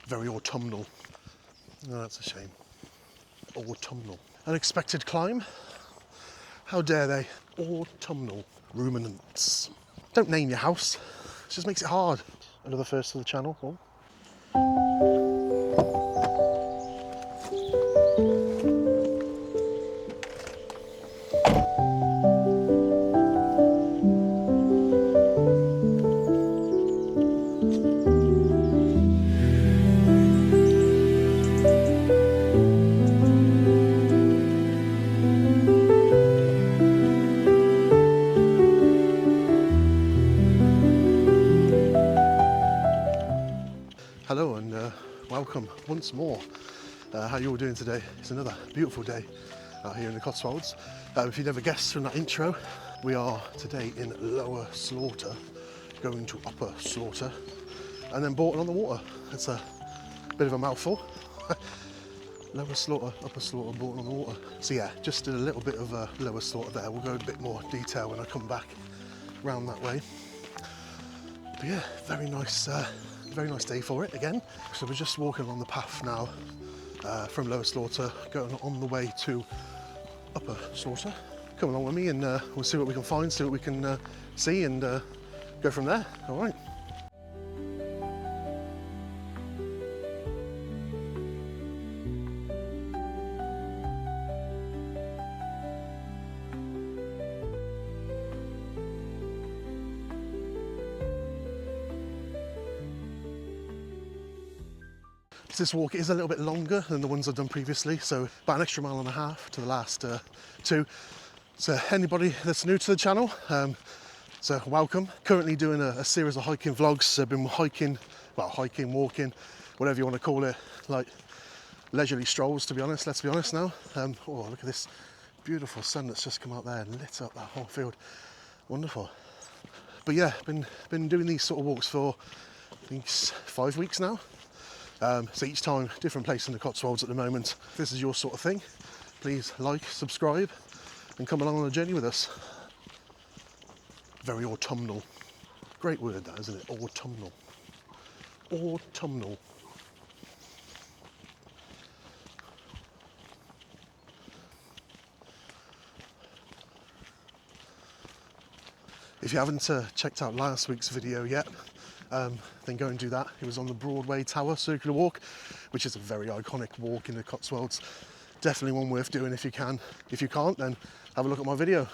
Very autumnal. Oh, that's a shame. Autumnal. Unexpected climb. How dare they? Autumnal ruminants. Don't name your house. It just makes it hard. Another first to the channel. Oh. Hello and welcome once more. How you all doing today? It's another beautiful day out here in the Cotswolds. If you never guessed from that intro, we are today in Lower Slaughter, going to Upper Slaughter, and then Bourton on the water. It's a bit of a mouthful. Lower Slaughter, Upper Slaughter, Bourton on the water. So yeah, just did a little bit of Lower Slaughter there. We'll go into a bit more detail when I come back round that way. But yeah, very nice day for it again. So we're just walking along the path now from Lower Slaughter, going on the way to Upper Slaughter. Come along with me and we'll see what we can find, see what we can see, and go from there. All right. This walk is a little bit longer than the ones I've done previously, so about an extra mile and a half to the last two. So anybody that's new to the channel, so welcome. Currently doing a series of hiking vlogs. I've been hiking, walking, whatever you want to call it, like leisurely strolls, to be honest, let's be honest now. Oh, look at this beautiful sun that's just come out there and lit up that whole field. Wonderful. But yeah, been doing these sort of walks for, I think, 5 weeks now. So each time, different place in the Cotswolds at the moment. If this is your sort of thing, please like, subscribe, and come along on a journey with us. Very autumnal. Great word that, isn't it? Autumnal. Autumnal. If you haven't checked out last week's video yet, then go and do that. It was on the Broadway Tower Circular Walk, which is a very iconic walk in the Cotswolds. Definitely one worth doing if you can. If you can't, then have a look at my video.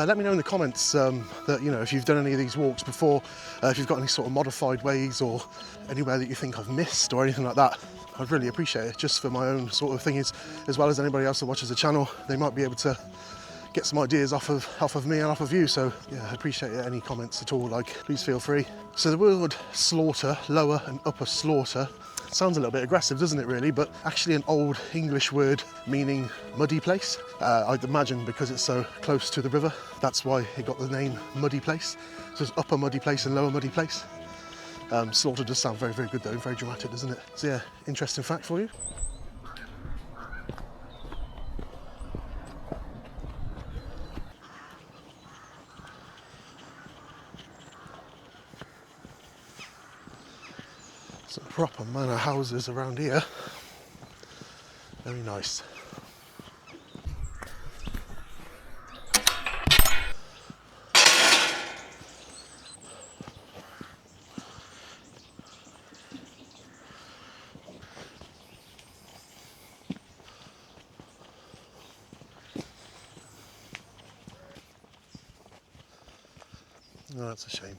Let me know in the comments that, you know, if you've done any of these walks before, if you've got any sort of modified ways or anywhere that you think I've missed or anything like that. I'd really appreciate it, just for my own sort of thing, as well as anybody else that watches the channel. They might be able to get some ideas off of me and off of you. So yeah, I appreciate any comments at all, like, please feel free. So the word slaughter, Lower and Upper Slaughter, sounds a little bit aggressive, doesn't it really? But actually an old English word meaning muddy place. I'd imagine because it's so close to the river, that's why it got the name Muddy Place. So it's Upper Muddy Place and Lower Muddy Place. Slaughter does sound very, very good though, very dramatic, doesn't it? So yeah, interesting fact for you. Some proper manor houses around here. Very nice. Oh, that's a shame.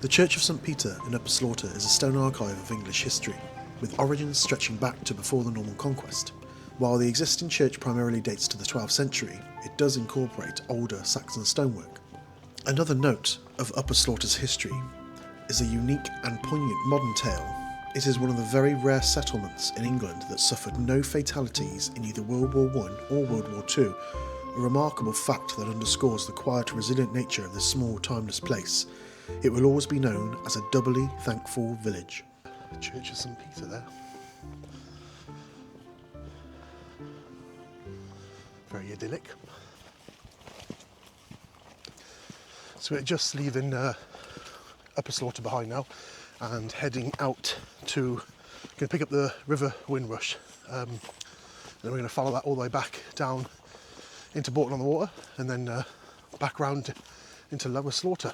The Church of St Peter in Upper Slaughter is a stone archive of English history, with origins stretching back to before the Norman Conquest. While the existing church primarily dates to the 12th century, it does incorporate older Saxon stonework. Another note of Upper Slaughter's history is a unique and poignant modern tale. It is one of the very rare settlements in England that suffered no fatalities in either World War I or World War II, a remarkable fact that underscores the quiet, resilient nature of this small, timeless place. It will always be known as a doubly thankful village. Church of St Peter there. Very idyllic. So we're just leaving Upper Slaughter behind now and heading out to, going to pick up the River Windrush. Then we're going to follow that all the way back down into Bourton on the water and then back round into Lower Slaughter.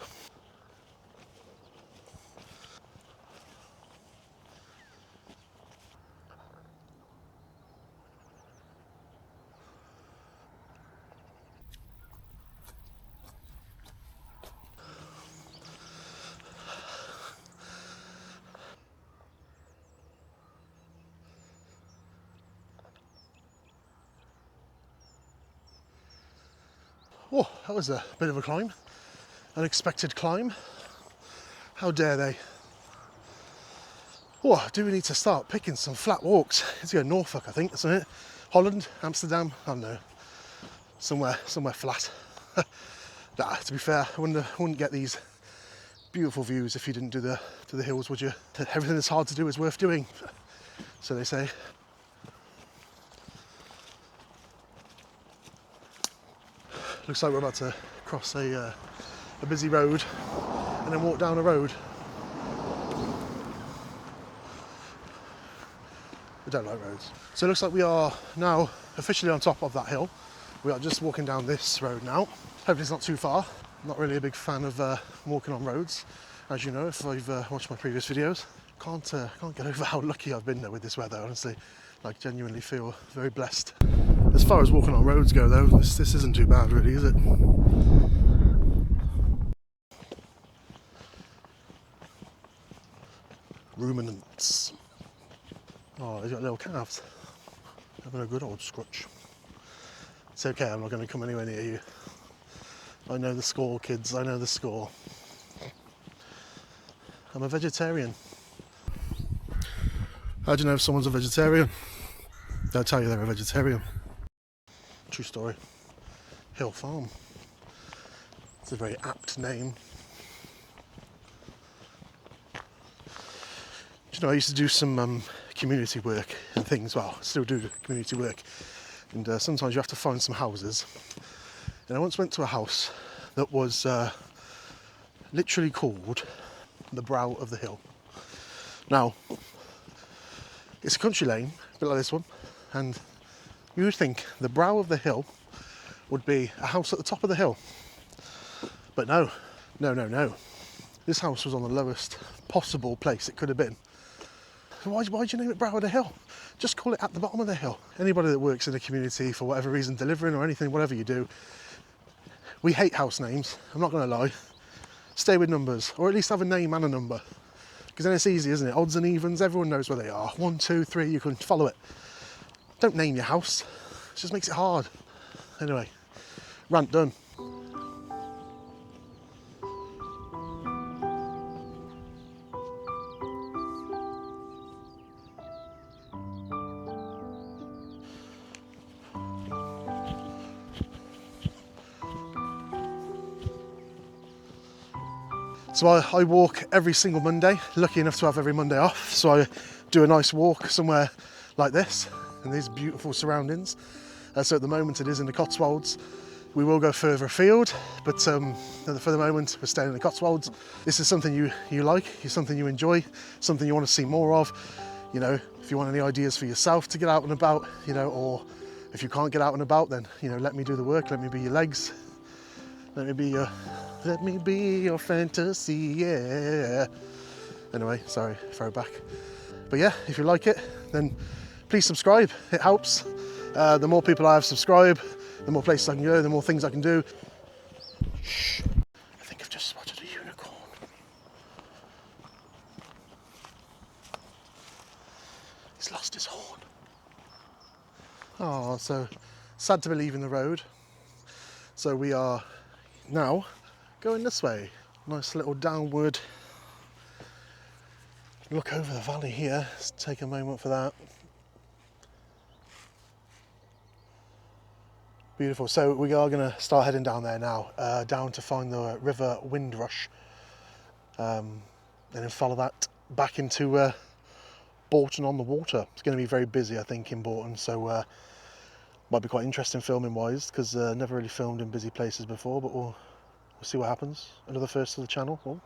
Oh, that was a bit of a climb. Unexpected climb. How dare they? Oh, do we need to start picking some flat walks? It's going to Norfolk, I think, isn't it? Holland, Amsterdam, I don't know. Somewhere flat. Nah, to be fair, I wouldn't get these beautiful views if you didn't do the hills, would you? Everything that's hard to do is worth doing, so they say. Looks like we're about to cross a busy road and then walk down a road. I don't like roads. So it looks like we are now officially on top of that hill. We are just walking down this road now. Hopefully it's not too far. I'm not really a big fan of walking on roads, as you know if you've watched my previous videos. Can't get over how lucky I've been though with this weather, honestly. Like, genuinely feel very blessed. As far as walking on roads go though, this isn't too bad really, is it? Ruminants. Oh, they've got little calves. Having a good old scrutch. It's okay, I'm not going to come anywhere near you. I know the score, kids, I know the score. I'm a vegetarian. How do you know if someone's a vegetarian? They'll tell you they're a vegetarian. True story. Hill Farm. It's a very apt name. Do you know, I used to do some community work and things. Well, I still do community work. And sometimes you have to find some houses. And I once went to a house that was literally called the Brow of the Hill. Now, it's a country lane, a bit like this one, and you would think the brow of the hill would be a house at the top of the hill. But no. This house was on the lowest possible place it could have been. Why'd you name it Brow of the Hill? Just call it at the bottom of the hill. Anybody that works in a community for whatever reason, delivering or anything, whatever you do, we hate house names, I'm not going to lie. Stay with numbers, or at least have a name and a number. Because then it's easy, isn't it? Odds and evens, everyone knows where they are. 1, 2, 3, you can follow it. Don't name your house. It just makes it hard. Anyway, rant done. So I walk every single Monday, lucky enough to have every Monday off. So I do a nice walk somewhere like this, in these beautiful surroundings. So at the moment it is in the Cotswolds. We will go further afield, but for the moment we're staying in the Cotswolds. This is something you like, it's something you enjoy, something you want to see more of. You know, if you want any ideas for yourself to get out and about, you know, or if you can't get out and about, then, you know, let me do the work, let me be your legs, let me be your fantasy, yeah. Anyway, sorry, throwback. But yeah, if you like it, then please subscribe, it helps. The more people I have subscribe, the more places I can go, the more things I can do. Shh, I think I've just spotted a unicorn. He's lost his horn. Oh, so sad to be leaving the road. So we are now going this way. Nice little downward look over the valley here. Let's take a moment for that. Beautiful. So we are going to start heading down there now, down to find the River Windrush, and then follow that back into Bourton on the water. It's going to be very busy, I think, in Bourton, so might be quite interesting filming wise, because never really filmed in busy places before, but we'll see what happens. Another first to the channel. Oh.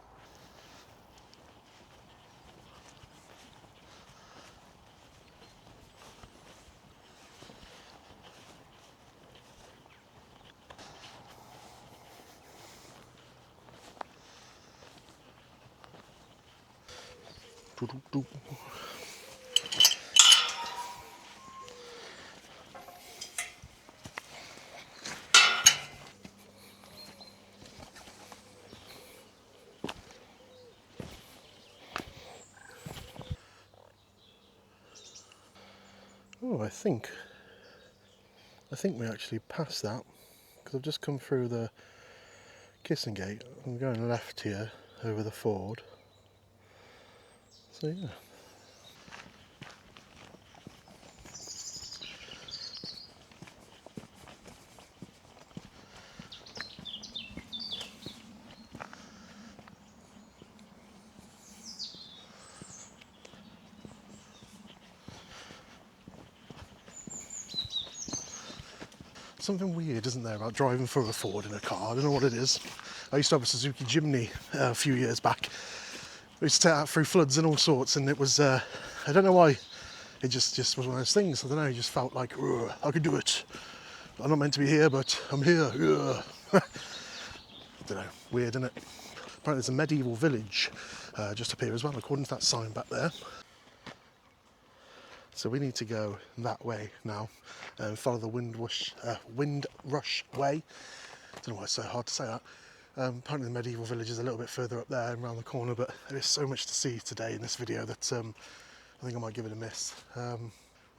Oh, I think we actually passed that, because I've just come through the Kissing Gate. I'm going left here over the ford. So yeah. Something weird, isn't there, about driving through a ford in a car? I don't know what it is. I used to have a Suzuki Jimny a few years back. We used to take that through floods and all sorts, and it was, I don't know why, it just was one of those things. I don't know, it just felt like, I could do it. I'm not meant to be here, but I'm here. I don't know, weird, isn't it? Apparently there's a medieval village just up here as well, according to that sign back there. So we need to go that way now and follow the Windrush Way. I don't know why it's so hard to say that. Apparently the medieval village is a little bit further up there and around the corner, but there is so much to see today in this video that I think I might give it a miss. We're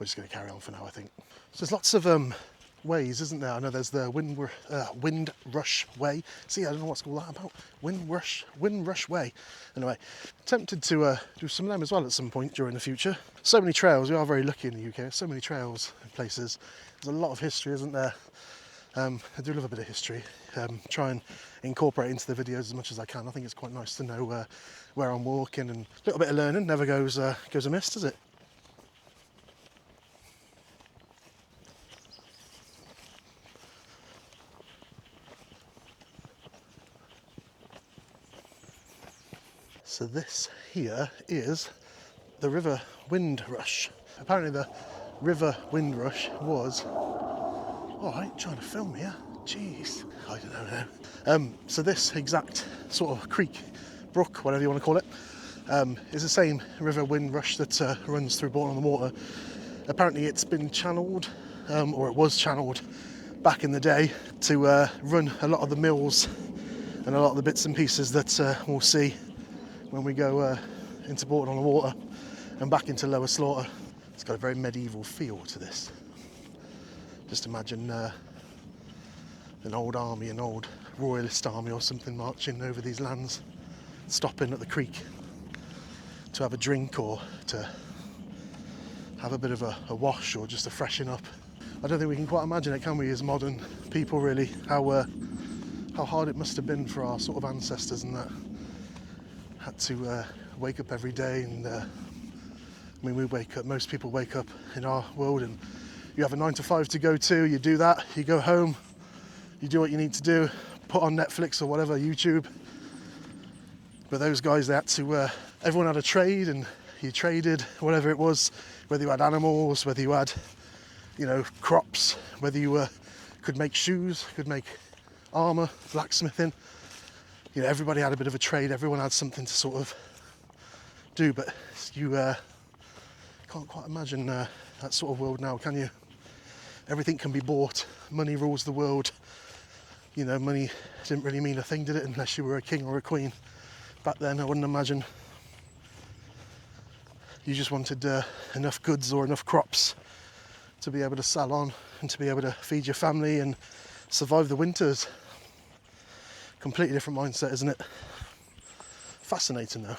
just going to carry on for now, I think. So there's lots of ways, isn't there? I know there's the Windrush Way. See, I don't know what's all that about. Windrush Way. Anyway, tempted to do some of them as well at some point during the future. So many trails. We are very lucky in the UK. So many trails and places. There's a lot of history, isn't there? I do love a bit of history. Try and incorporate into the videos as much as I can. I think it's quite nice to know where I'm walking, and a little bit of learning never goes amiss, does it? So this here is the River Windrush. Apparently the River Windrush was... Oh, I ain't trying to film here. Jeez, I don't know now. So this exact sort of creek, brook, whatever you want to call it, is the same River Windrush that runs through Bourton on the Water. Apparently it's been channelled, or it was channelled back in the day to run a lot of the mills and a lot of the bits and pieces that we'll see when we go into Bourton on the Water and back into Lower Slaughter. It's got a very medieval feel to this. Just imagine an old army, an old royalist army or something marching over these lands, stopping at the creek to have a drink or to have a bit of a wash or just a freshen up. I don't think we can quite imagine it, can we, as modern people, really, how hard it must have been for our sort of ancestors and that. Had to wake up every day, and I mean, most people wake up in our world and you have a 9 to 5 to go to, you do that, you go home, you do what you need to do, put on Netflix or whatever, YouTube. But those guys, they had to, everyone had a trade, and you traded whatever it was, whether you had animals, whether you had, crops, whether you could make shoes, could make armour, blacksmithing. Everybody had a bit of a trade, everyone had something to sort of do, but you can't quite imagine that sort of world now, can you? Everything can be bought, money rules the world. Money didn't really mean a thing, did it, unless you were a king or a queen. Back then, I wouldn't imagine. You just wanted enough goods or enough crops to be able to sail on and to be able to feed your family and survive the winters. Completely different mindset, isn't it? Fascinating though.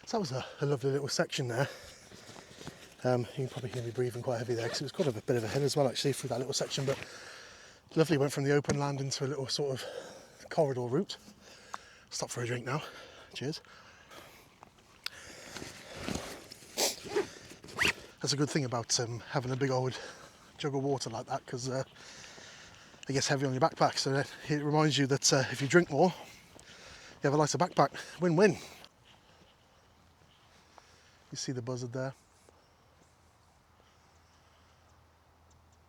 So that was a lovely little section there. You can probably hear me breathing quite heavy there because it was quite a bit of a hill as well actually through that little section, but lovely. Went from the open land into a little sort of corridor route. Stop for a drink now. Cheers. That's a good thing about having a big old jug of water like that, because it gets heavy on your backpack, so it reminds you that if you drink more, you have a lighter backpack. Win-win. You see the buzzard there.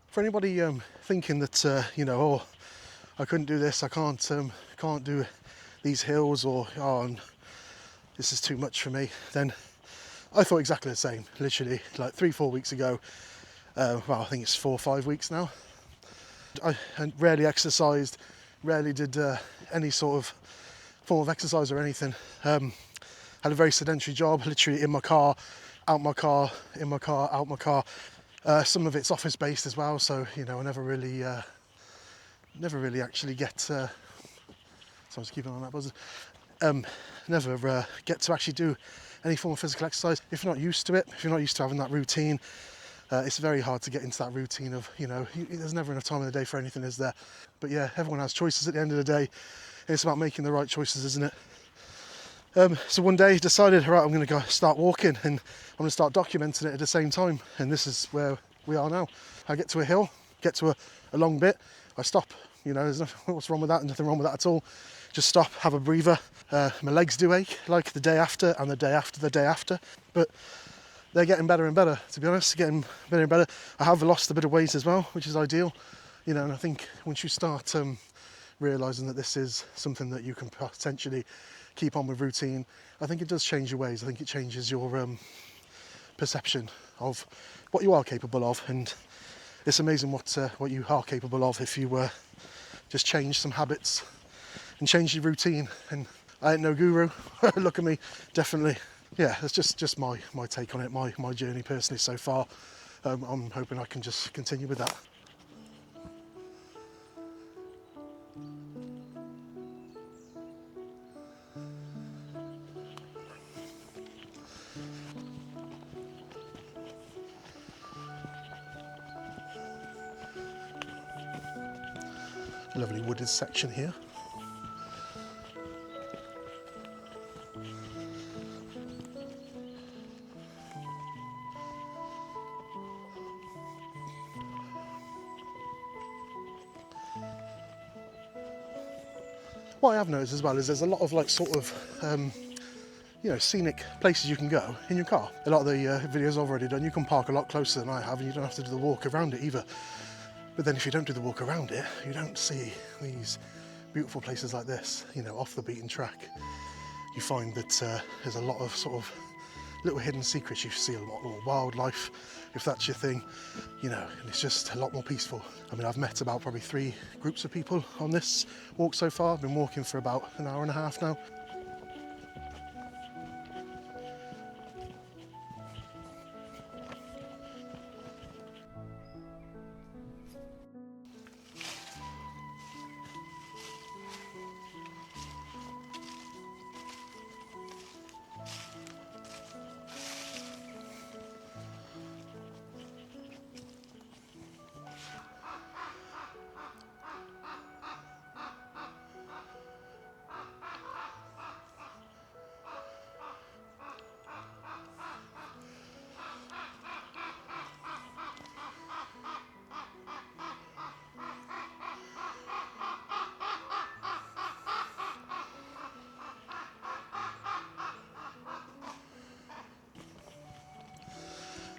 For anybody thinking that oh, I couldn't do this, I can't do these hills, or oh, this is too much for me, then I thought exactly the same. Literally like 3-4 weeks ago. Well, I think it's 4 or 5 weeks now. I rarely exercised, rarely did any sort of form of exercise or anything. Had a very sedentary job, literally in my car, out my car, in my car, out my car. Some of it's office based as well, so I never really actually get. So I was keeping on that buzzer. Never get to actually do any form of physical exercise. If you're not used to it, if you're not used to having that routine, it's very hard to get into that routine of there's never enough time in the day for anything, is there? But yeah, everyone has choices at the end of the day. It's about making the right choices, isn't it? So one day I decided, right, I'm going to go start walking, and I'm going to start documenting it at the same time. And this is where we are now. I get to a hill, get to a long bit, I stop. There's nothing, what's wrong with that? Nothing wrong with that at all. Just stop, have a breather. My legs do ache, like the day after and the day after the day after. But they're getting better and better, to be honest, getting better and better. I have lost a bit of weight as well, which is ideal. And I think once you start realising that this is something that you can potentially keep on with routine, I think it does change your ways. I think it changes your perception of what you are capable of, and it's amazing what you are capable of if you just change some habits and change your routine. And I ain't no guru. Look at me, definitely. Yeah, that's just my take on it, my journey personally so far. I'm hoping I can just continue with that. A lovely wooded section here. What I have noticed as well is there's a lot of scenic places you can go in your car. A lot of the videos I've already done, you can park a lot closer than I have, and you don't have to do the walk around it either. But then if you don't do the walk around it, you don't see these beautiful places like this, off the beaten track. You find that there's a lot of sort of little hidden secrets. You see a lot more wildlife, if that's your thing, and it's just a lot more peaceful. I mean, I've met about probably 3 groups of people on this walk so far. I've been walking for about an hour and a half now.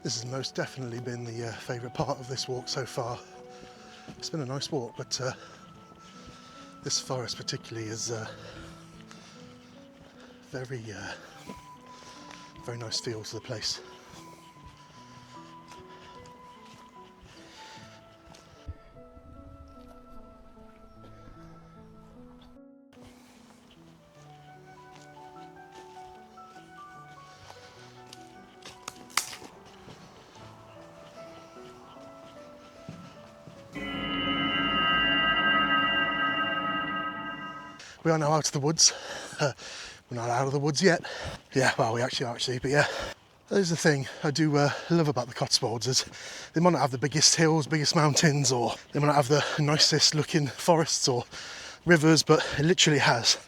This has most definitely been the favourite part of this walk so far. It's been a nice walk, but this forest particularly is very, very nice feel to the place. We are now out of the woods. We're not out of the woods yet. Yeah, well, we actually are, but yeah. There's the thing I do love about the Cotswolds is they might not have the biggest hills, biggest mountains, or they might not have the nicest looking forests or rivers, but it literally has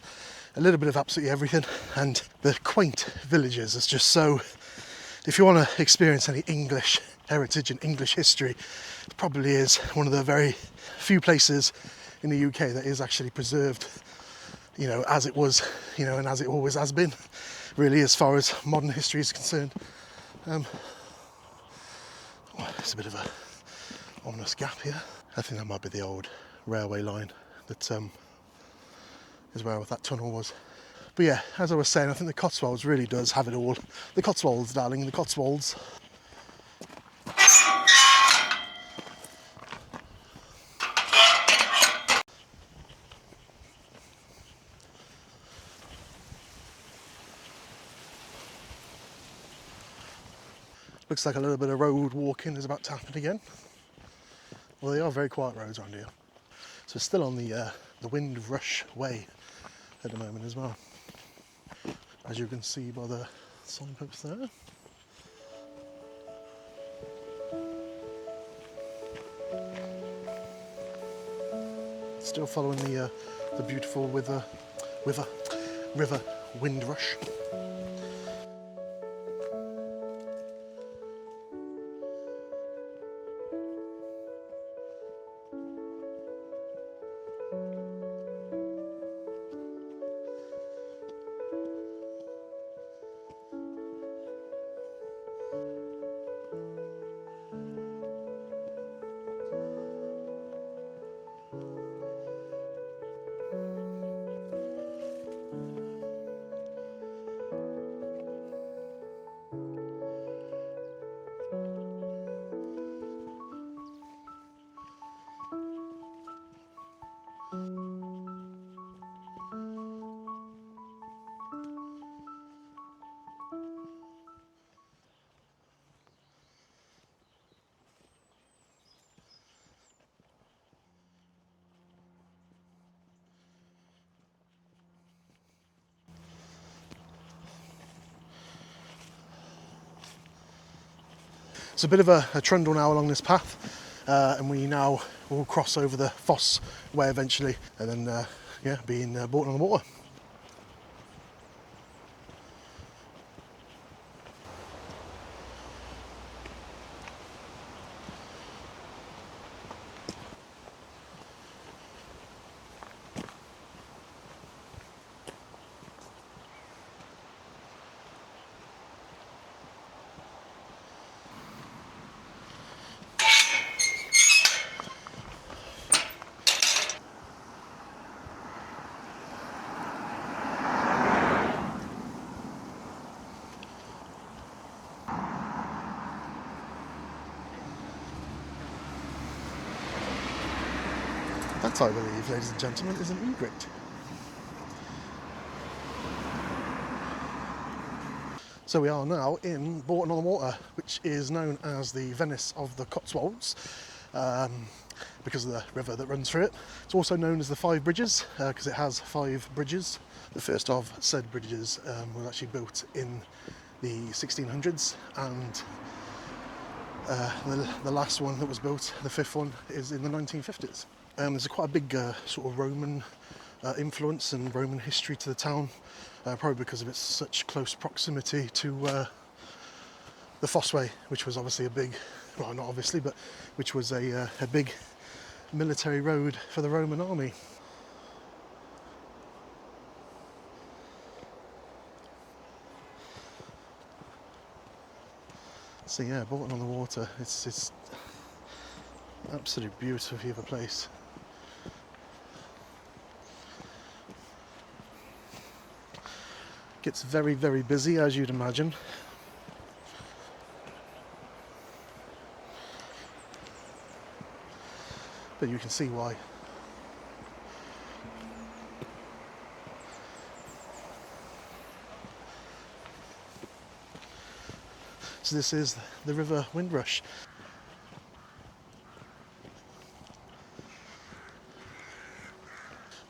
a little bit of absolutely everything. And the quaint villages is just so, if you want to experience any English heritage and English history, it probably is one of the very few places in the UK that is actually preserved, you know, as it was, you know, and as it always has been, really, as far as modern history is concerned. It's a bit of a ominous gap here. I think that might be the old railway line that is where that tunnel was. But yeah, as I was saying, I think the Cotswolds really does have it all. The Cotswolds, darling, the Cotswolds. Looks like a little bit of road walking is about to happen again. Well, they are very quiet roads around here. So still on the Windrush way at the moment as well, as you can see by the signposts there. Still following the beautiful River Windrush. It's a bit of a trundle now along this path, and we now will cross over the Foss Way eventually, and then yeah, be in Bourton on the Water. That, I believe, ladies and gentlemen, is an egret. So we are now in Bourton on the Water, which is known as the Venice of the Cotswolds, because of the river that runs through it. It's also known as the Five Bridges, because it has 5 bridges. The first of said bridges was actually built in the 1600s, and the last one that was built, the 5th one, is in the 1950s. There's quite a big sort of Roman influence and Roman history to the town, probably because of its such close proximity to the Fossway, which was obviously a big, well, not obviously, but which was a big military road for the Roman army. So yeah, Bourton on the water, it's absolutely beautiful of a place. Gets very, very busy, as you'd imagine. But you can see why. So this is the River Windrush.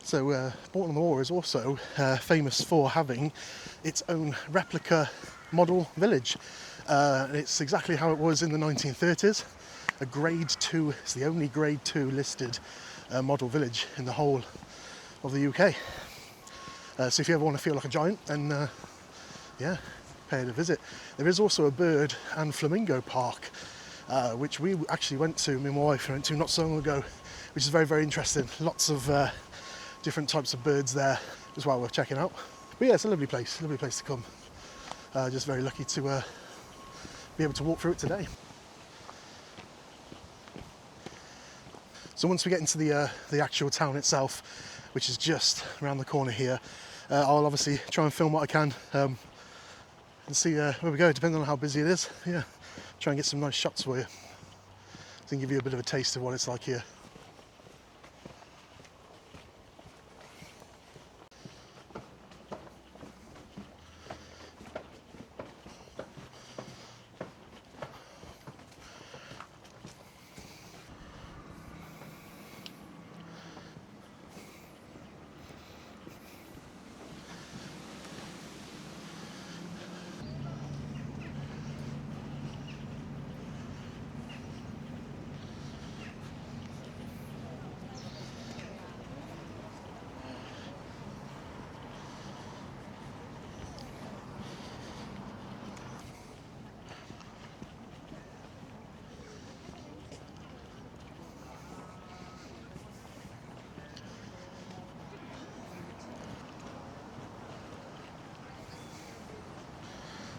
So Bourton on the Water is also famous for having its own replica model village. It's exactly how it was in the 1930s. A grade 2, it's the only grade 2 listed model village in the whole of the UK. So if you ever want to feel like a giant, then yeah, pay it a visit. There is also a bird and flamingo park, which we actually went to, me and my wife went to not so long ago, which is very, very interesting. Lots of different types of birds there as well, worth checking out. But yeah, it's a lovely place to come. Just very lucky to be able to walk through it today. So once we get into the actual town itself, which is just around the corner here, I'll obviously try and film what I can and see where we go, depending on how busy it is. Yeah, try and get some nice shots for you, so I can give you a bit of a taste of what it's like here.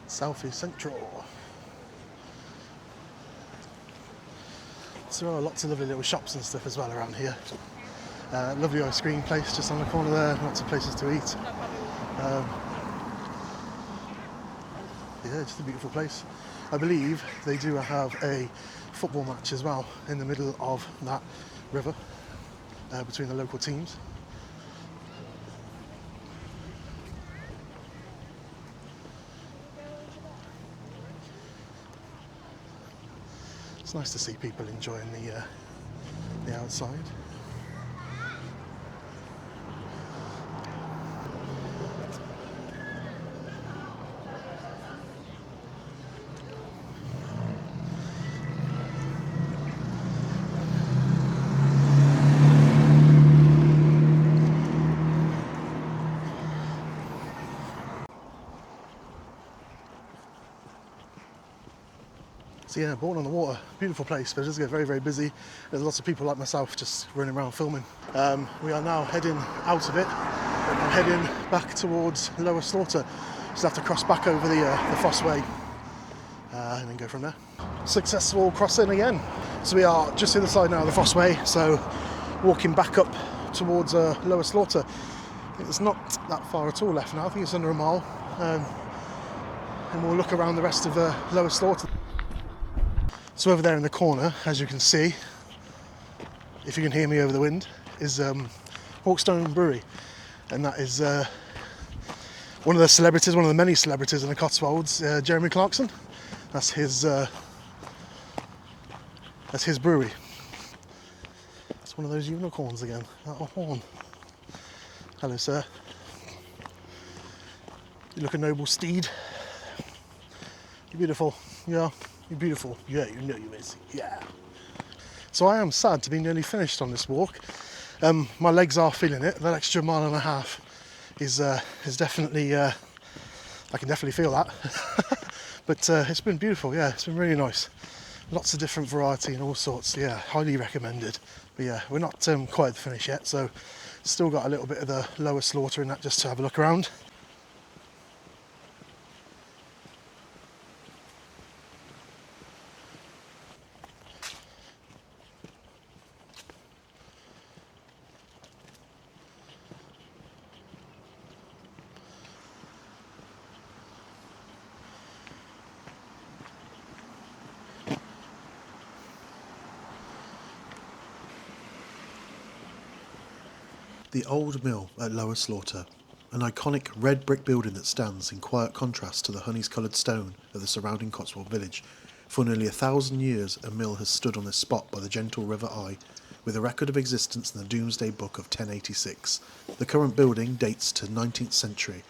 South East Central. So there are lots of lovely little shops and stuff as well around here. Lovely ice cream place just on the corner there, lots of places to eat. Yeah, just a beautiful place. I believe they do have a football match as well in the middle of that river between the local teams. It's nice to see people enjoying the outside. So yeah, Bourton on the Water, beautiful place, but it does get very, very busy. There's lots of people like myself just running around filming. We are now heading out of it and heading back towards Lower Slaughter. Just have to cross back over the Fossway and then go from there. Successful crossing again. So we are just the other side now of the Fossway, so walking back up towards Lower Slaughter. I think it's not that far at all left now, I think it's under a mile. And we'll look around the rest of Lower Slaughter. So over there in the corner, as you can see, if you can hear me over the wind, is Hawkstone Brewery. And that is one of the celebrities, one of the many celebrities in the Cotswolds, Jeremy Clarkson. That's his brewery. It's one of those unicorns again, that horn. Hello, sir. You look a noble steed. You're beautiful, yeah. You're beautiful. Yeah, you know you're busy. Yeah. So I am sad to be nearly finished on this walk. My legs are feeling it. That extra mile and a half is definitely, I can definitely feel that. But it's been beautiful, yeah, it's been really nice. Lots of different variety and all sorts, yeah, highly recommended. But yeah, we're not quite at the finish yet, so still got a little bit of the Lower Slaughter in that just to have a look around. The old mill at Lower Slaughter, an iconic red brick building that stands in quiet contrast to the honey-coloured stone of the surrounding Cotswold village. For nearly 1,000 years a mill has stood on this spot by the gentle River Eye, with a record of existence in the Domesday Book of 1086. The current building dates to 19th century.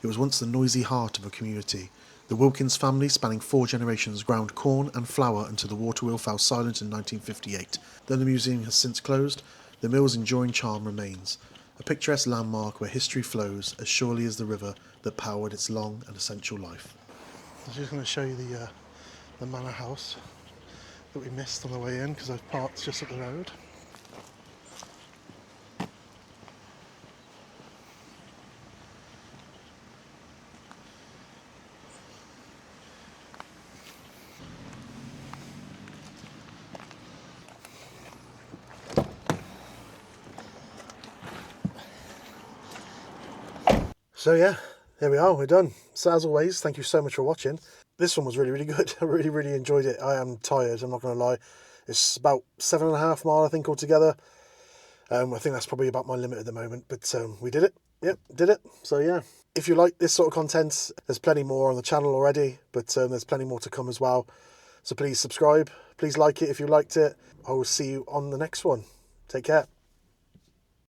It was once the noisy heart of a community. The Wilkins family, spanning 4 generations, ground corn and flour until the waterwheel fell silent in 1958. Though the museum has since closed, the mill's enduring charm remains, a picturesque landmark where history flows as surely as the river that powered its long and essential life. I'm just going to show you the manor house that we missed on the way in because I've parked just up the road. So yeah, there we are, we're done. So as always, thank you so much for watching. This one was really good. I really enjoyed it. I am tired, I'm not going to lie. It's about 7.5 miles, I think, altogether. I think that's probably about my limit at the moment, but we did it. Yep, did it. So yeah, if you like this sort of content, there's plenty more on the channel already, but there's plenty more to come as well. So please subscribe, please like it if you liked it. I will see you on the next one. Take care.